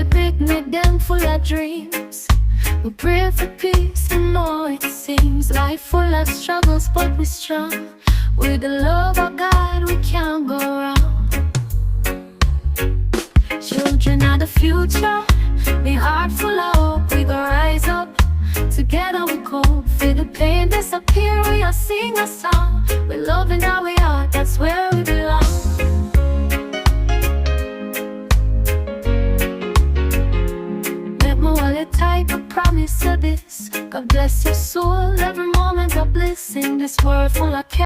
the picnic, them full of dreams. We pray for peace, and know it seems life full of struggles, but we strong. With the love of God, we can't go wrong. Children are the future, be heart full of hope. We go rise up, together we cope. Feel the pain disappear, we all sing a song. We love in our heart, that's where we belong.